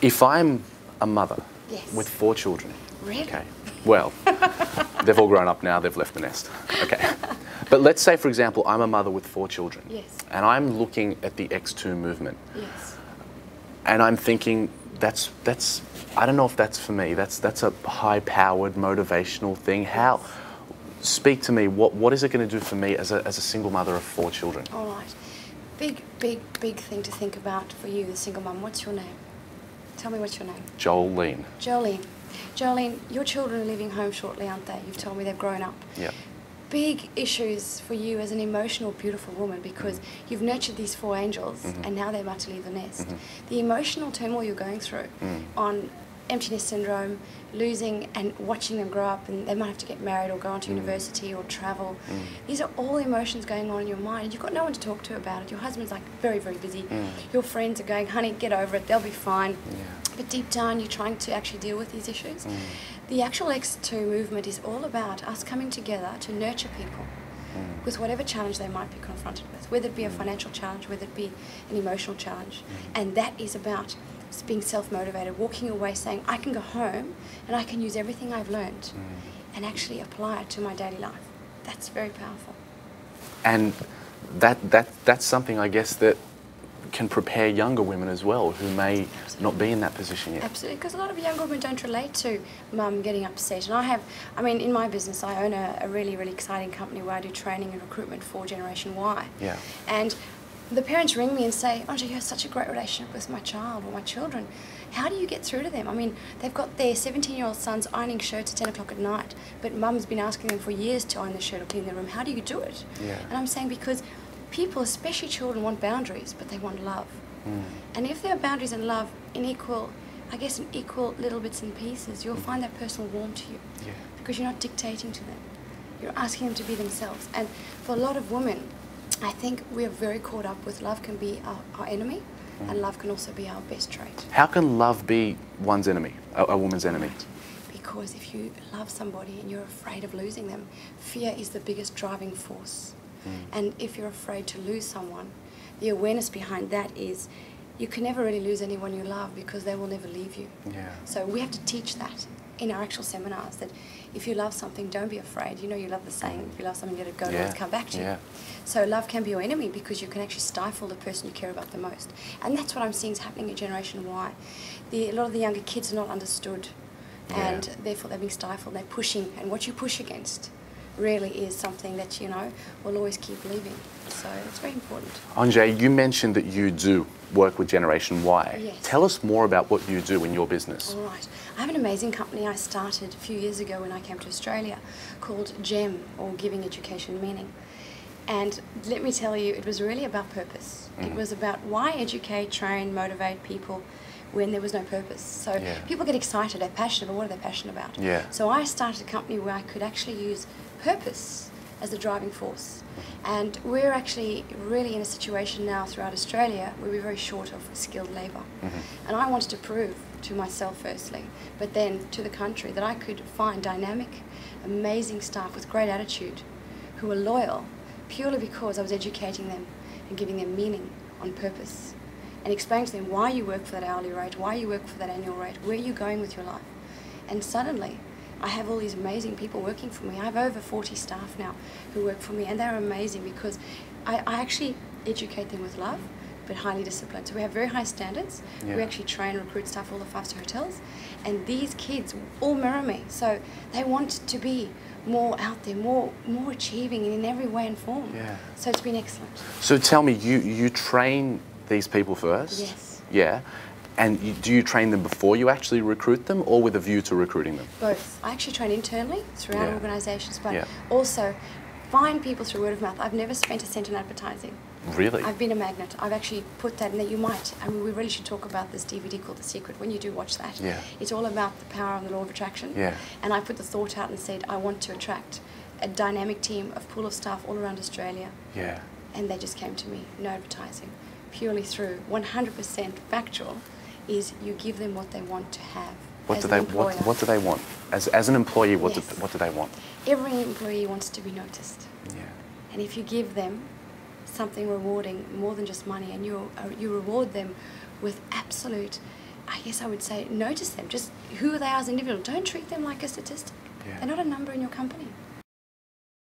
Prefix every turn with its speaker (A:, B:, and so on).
A: If I'm a mother
B: Yes.
A: with 4 children.
B: Really?
A: Okay. Well, they've all grown up now, they've left the nest. Okay. But let's say, for example, I'm a mother with 4 children.
B: Yes.
A: And I'm looking at the X2 movement.
B: Yes.
A: And I'm thinking, that's I don't know if that's for me. That's a high-powered, motivational thing. How? Speak to me. What is it going to do for me as a single mother of 4 children?
B: All right. Big thing to think about for you, the single mum. What's your name? Tell me what's your name.
A: Jolene.
B: Jolene. Jolene, your children are leaving home shortly, aren't they? You've told me they've grown up.
A: Yeah.
B: Big issues for you as an emotional, beautiful woman, because you've nurtured these 4 angels and now they're about to leave the nest. The emotional turmoil you're going through on empty nest syndrome, losing and watching them grow up, and they might have to get married or go on to university or travel. These are all emotions going on in your mind. You've got no one to talk to about it. Your husband's like very, very busy. Your friends are going, honey, get over it, they'll be fine. But deep down, you're trying to actually deal with these issues. The actual X2 movement is all about us coming together to nurture people with whatever challenge they might be confronted with, whether it be a financial challenge, whether it be an emotional challenge. And that is about being self-motivated, walking away saying, I can go home and I can use everything I've learned and actually apply it to my daily life. That's very powerful.
A: And that's something, I guess, that can prepare younger women as well who may not be in that position yet.
B: Absolutely, because a lot of younger women don't relate to mum getting upset. And I mean, in my business, I own a really, really exciting company where I do training and recruitment for Generation Y.
A: Yeah.
B: And the parents ring me and say, Anja, you have such a great relationship with my child or my children. How do you get through to them? I mean, they've got their 17-year-old sons ironing shirts at 10 o'clock at night, but mum's been asking them for years to iron their shirt or clean their room. How do you do it?
A: Yeah.
B: And I'm saying because people, especially children, want boundaries, but they want love. And if there are boundaries and love in equal little bits and pieces, you'll find that person will warm to you.
A: Yeah.
B: Because you're not dictating to them. You're asking them to be themselves. And for a lot of women, I think we are very caught up with love can be our enemy, and love can also be our best trait.
A: How can love be one's enemy, a woman's enemy?
B: Right. Because if you love somebody and you're afraid of losing them, fear is the biggest driving force. And if you're afraid to lose someone, the awareness behind that is you can never really lose anyone you love because they will never leave you.
A: Yeah.
B: So we have to teach that in our actual seminars, that if you love something, don't be afraid. You know, you love the saying, if you love something, let it go, let it come back to you. So love can be your enemy because you can actually stifle the person you care about the most. And that's what I'm seeing is happening in Generation Y. A lot of the younger kids are not understood, and therefore they're being stifled, they're pushing, and what you push against really is something that, you know, will always keep leaving. So it's very important.
A: Anja, you mentioned that you do work with Generation Y.
B: Yes.
A: Tell us more about what you do in your business.
B: All right. I have an amazing company I started a few years ago when I came to Australia called GEM, or Giving Education Meaning. And let me tell you, it was really about purpose. It was about why educate, train, motivate people when there was no purpose. So people get excited, they're passionate, but what are they passionate about? So I started a company where I could actually use purpose as the driving force. And we're actually really in a situation now throughout Australia where we're very short of skilled labour. And I wanted to prove to myself firstly, but then to the country, that I could find dynamic, amazing staff with great attitude who were loyal purely because I was educating them and giving them meaning on purpose and explaining to them why you work for that hourly rate, why you work for that annual rate, where you're going with your life. And suddenly I have all these amazing people working for me. I have over 40 staff now who work for me, and they're amazing because I actually educate them with love, but highly disciplined. So we have very high standards. We actually train and recruit staff all the 5-star hotels, and these kids all mirror me. So they want to be more out there, more achieving in every way and form. So it's been excellent.
A: So tell me, you train these people first?
B: Yes.
A: Yeah. And do you train them before you actually recruit them, or with a view to recruiting them?
B: Both. I actually train internally throughout organisations, but also find people through word of mouth. I've never spent a cent on advertising.
A: Really?
B: I've been a magnet. I've actually put that in there. You might. I mean, we really should talk about this DVD called The Secret when you do watch that. It's all about the power of the law of attraction. And I put the thought out and said, I want to attract a dynamic team of pool of staff all around Australia. And they just came to me, no advertising, purely through 100% factual. Is you give them what they want to have.
A: What do they want? As an employee, what do they want?
B: Every employee wants to be noticed. And if you give them something rewarding, more than just money, and you reward them with absolute I guess I would say notice them. Just who are they as individuals. Don't treat them like a statistic.
A: Yeah.
B: They're not a number in your company.